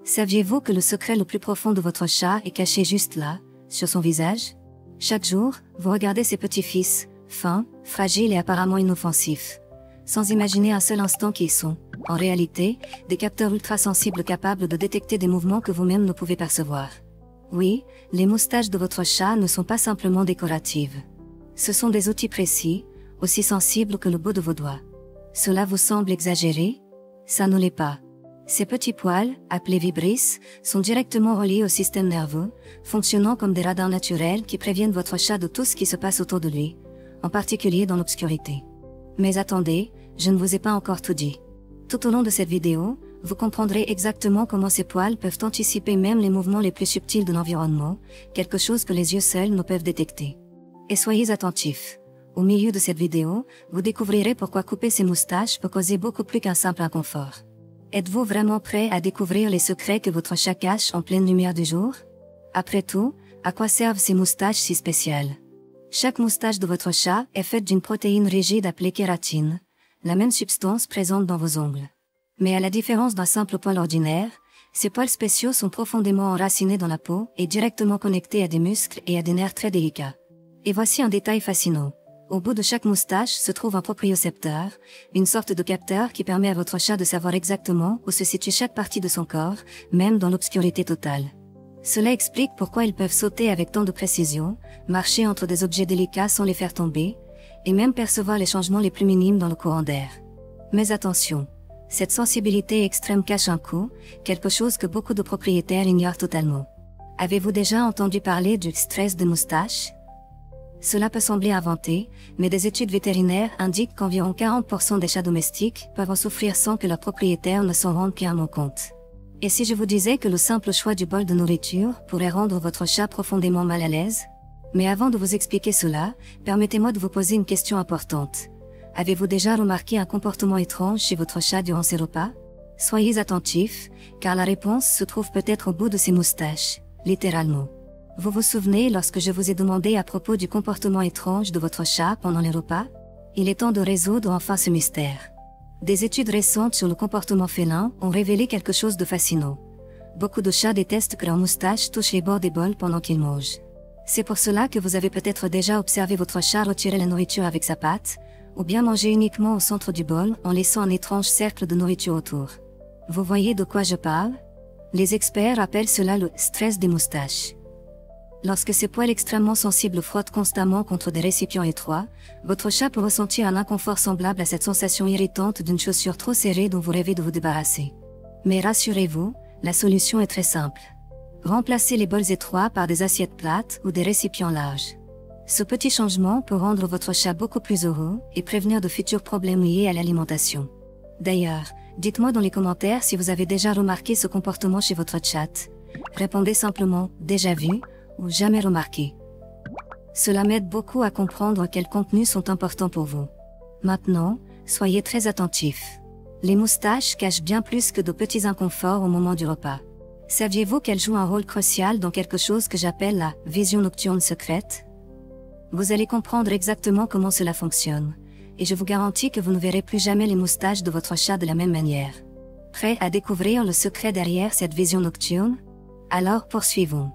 Saviez-vous que le secret le plus profond de votre chat est caché juste là, sur son visage? Chaque jour, vous regardez ses petits-fils, fins, fragiles et apparemment inoffensifs, sans imaginer un seul instant qu'ils sont, en réalité, des capteurs ultra-sensibles capables de détecter des mouvements que vous-même ne pouvez percevoir. Oui, les moustaches de votre chat ne sont pas simplement décoratives. Ce sont des outils précis, aussi sensibles que le bout de vos doigts. Cela vous semble exagéré? Ça ne l'est pas. Ces petits poils, appelés vibrisses, sont directement reliés au système nerveux, fonctionnant comme des radars naturels qui préviennent votre chat de tout ce qui se passe autour de lui, en particulier dans l'obscurité. Mais attendez, je ne vous ai pas encore tout dit. Tout au long de cette vidéo, vous comprendrez exactement comment ces poils peuvent anticiper même les mouvements les plus subtils de l'environnement, quelque chose que les yeux seuls ne peuvent détecter. Et soyez attentifs. Au milieu de cette vidéo, vous découvrirez pourquoi couper ses moustaches peut causer beaucoup plus qu'un simple inconfort. Êtes-vous vraiment prêt à découvrir les secrets que votre chat cache en pleine lumière du jour? Après tout, à quoi servent ces moustaches si spéciales? Chaque moustache de votre chat est faite d'une protéine rigide appelée kératine, la même substance présente dans vos ongles. Mais à la différence d'un simple poil ordinaire, ces poils spéciaux sont profondément enracinés dans la peau et directement connectés à des muscles et à des nerfs très délicats. Et voici un détail fascinant. Au bout de chaque moustache se trouve un propriocepteur, une sorte de capteur qui permet à votre chat de savoir exactement où se situe chaque partie de son corps, même dans l'obscurité totale. Cela explique pourquoi ils peuvent sauter avec tant de précision, marcher entre des objets délicats sans les faire tomber, et même percevoir les changements les plus minimes dans le courant d'air. Mais attention, cette sensibilité extrême cache un coup, quelque chose que beaucoup de propriétaires ignorent totalement. Avez-vous déjà entendu parler du stress de moustache? Cela peut sembler inventé, mais des études vétérinaires indiquent qu'environ 40% des chats domestiques peuvent en souffrir sans que leurs propriétaires ne s'en rendent clairement compte. Et si je vous disais que le simple choix du bol de nourriture pourrait rendre votre chat profondément mal à l'aise? Mais avant de vous expliquer cela, permettez-moi de vous poser une question importante. Avez-vous déjà remarqué un comportement étrange chez votre chat durant ses repas? Soyez attentifs, car la réponse se trouve peut-être au bout de ses moustaches, littéralement. Vous vous souvenez lorsque je vous ai demandé à propos du comportement étrange de votre chat pendant les repas? Il est temps de résoudre enfin ce mystère. Des études récentes sur le comportement félin ont révélé quelque chose de fascinant. Beaucoup de chats détestent que leur moustache touche les bords des bols pendant qu'ils mangent. C'est pour cela que vous avez peut-être déjà observé votre chat retirer la nourriture avec sa patte, ou bien manger uniquement au centre du bol en laissant un étrange cercle de nourriture autour. Vous voyez de quoi je parle? Les experts appellent cela le stress des moustaches. Lorsque ces poils extrêmement sensibles frottent constamment contre des récipients étroits, votre chat peut ressentir un inconfort semblable à cette sensation irritante d'une chaussure trop serrée dont vous rêvez de vous débarrasser. Mais rassurez-vous, la solution est très simple. Remplacez les bols étroits par des assiettes plates ou des récipients larges. Ce petit changement peut rendre votre chat beaucoup plus heureux et prévenir de futurs problèmes liés à l'alimentation. D'ailleurs, dites-moi dans les commentaires si vous avez déjà remarqué ce comportement chez votre chat. Répondez simplement « déjà vu » ou « jamais remarqué ». Cela m'aide beaucoup à comprendre quels contenus sont importants pour vous. Maintenant, soyez très attentifs. Les moustaches cachent bien plus que de petits inconforts au moment du repas. Saviez-vous qu'elles jouent un rôle crucial dans quelque chose que j'appelle la vision nocturne secrète? Vous allez comprendre exactement comment cela fonctionne, et je vous garantis que vous ne verrez plus jamais les moustaches de votre chat de la même manière. Prêt à découvrir le secret derrière cette vision nocturne? Alors poursuivons.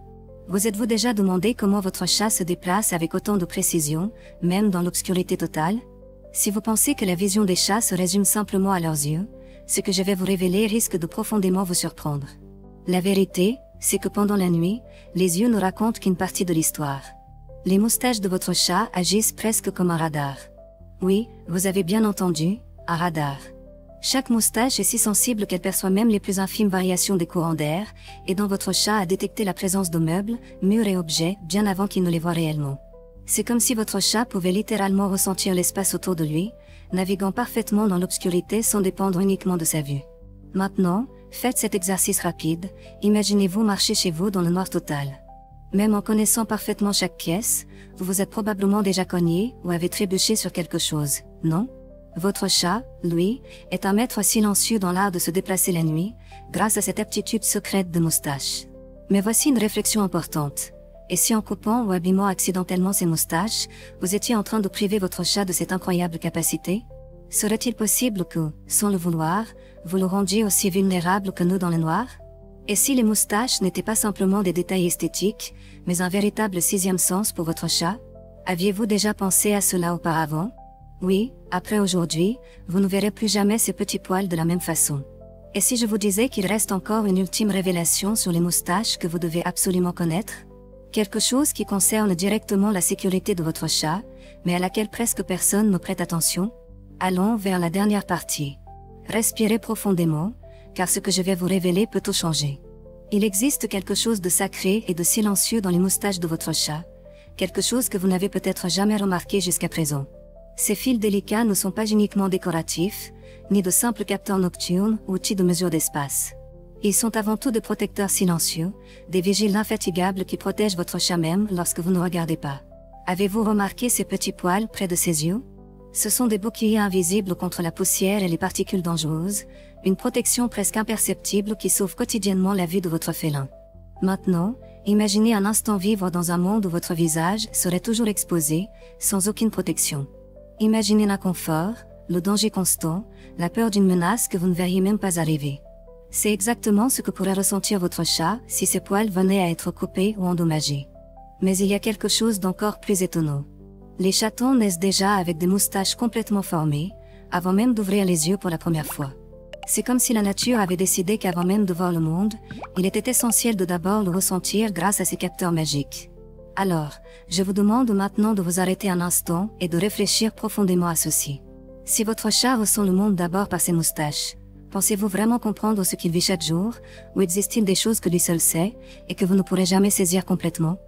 Vous êtes-vous déjà demandé comment votre chat se déplace avec autant de précision, même dans l'obscurité totale? Si vous pensez que la vision des chats se résume simplement à leurs yeux, ce que je vais vous révéler risque de profondément vous surprendre. La vérité, c'est que pendant la nuit, les yeux ne racontent qu'une partie de l'histoire. Les moustaches de votre chat agissent presque comme un radar. Oui, vous avez bien entendu, un radar. Chaque moustache est si sensible qu'elle perçoit même les plus infimes variations des courants d'air, et dont votre chat a détecté la présence de meubles, murs et objets bien avant qu'il ne les voie réellement. C'est comme si votre chat pouvait littéralement ressentir l'espace autour de lui, naviguant parfaitement dans l'obscurité sans dépendre uniquement de sa vue. Maintenant, faites cet exercice rapide, imaginez-vous marcher chez vous dans le noir total. Même en connaissant parfaitement chaque pièce, vous vous êtes probablement déjà cogné ou avez trébuché sur quelque chose, non? Votre chat, lui, est un maître silencieux dans l'art de se déplacer la nuit, grâce à cette aptitude secrète de moustache. Mais voici une réflexion importante. Et si en coupant ou abîmant accidentellement ses moustaches, vous étiez en train de priver votre chat de cette incroyable capacité? Serait-il possible que, sans le vouloir, vous le rendiez aussi vulnérable que nous dans le noir? Et si les moustaches n'étaient pas simplement des détails esthétiques, mais un véritable sixième sens pour votre chat? Aviez-vous déjà pensé à cela auparavant? Oui, après aujourd'hui, vous ne verrez plus jamais ces petits poils de la même façon. Et si je vous disais qu'il reste encore une ultime révélation sur les moustaches que vous devez absolument connaître? Quelque chose qui concerne directement la sécurité de votre chat, mais à laquelle presque personne ne prête attention? Allons vers la dernière partie. Respirez profondément, car ce que je vais vous révéler peut tout changer. Il existe quelque chose de sacré et de silencieux dans les moustaches de votre chat, quelque chose que vous n'avez peut-être jamais remarqué jusqu'à présent. Ces fils délicats ne sont pas uniquement décoratifs, ni de simples capteurs nocturnes ou outils de mesure d'espace. Ils sont avant tout des protecteurs silencieux, des vigiles infatigables qui protègent votre chat même lorsque vous ne regardez pas. Avez-vous remarqué ces petits poils près de ses yeux? Ce sont des boucliers invisibles contre la poussière et les particules dangereuses, une protection presque imperceptible qui sauve quotidiennement la vie de votre félin. Maintenant, imaginez un instant vivre dans un monde où votre visage serait toujours exposé, sans aucune protection. Imaginez l'inconfort, le danger constant, la peur d'une menace que vous ne verriez même pas arriver. C'est exactement ce que pourrait ressentir votre chat si ses poils venaient à être coupés ou endommagés. Mais il y a quelque chose d'encore plus étonnant. Les chatons naissent déjà avec des moustaches complètement formées, avant même d'ouvrir les yeux pour la première fois. C'est comme si la nature avait décidé qu'avant même de voir le monde, il était essentiel de d'abord le ressentir grâce à ces capteurs magiques. Alors, je vous demande maintenant de vous arrêter un instant et de réfléchir profondément à ceci. Si votre chat ressent le monde d'abord par ses moustaches, pensez-vous vraiment comprendre ce qu'il vit chaque jour, ou existe-t-il des choses que lui seul sait, et que vous ne pourrez jamais saisir complètement?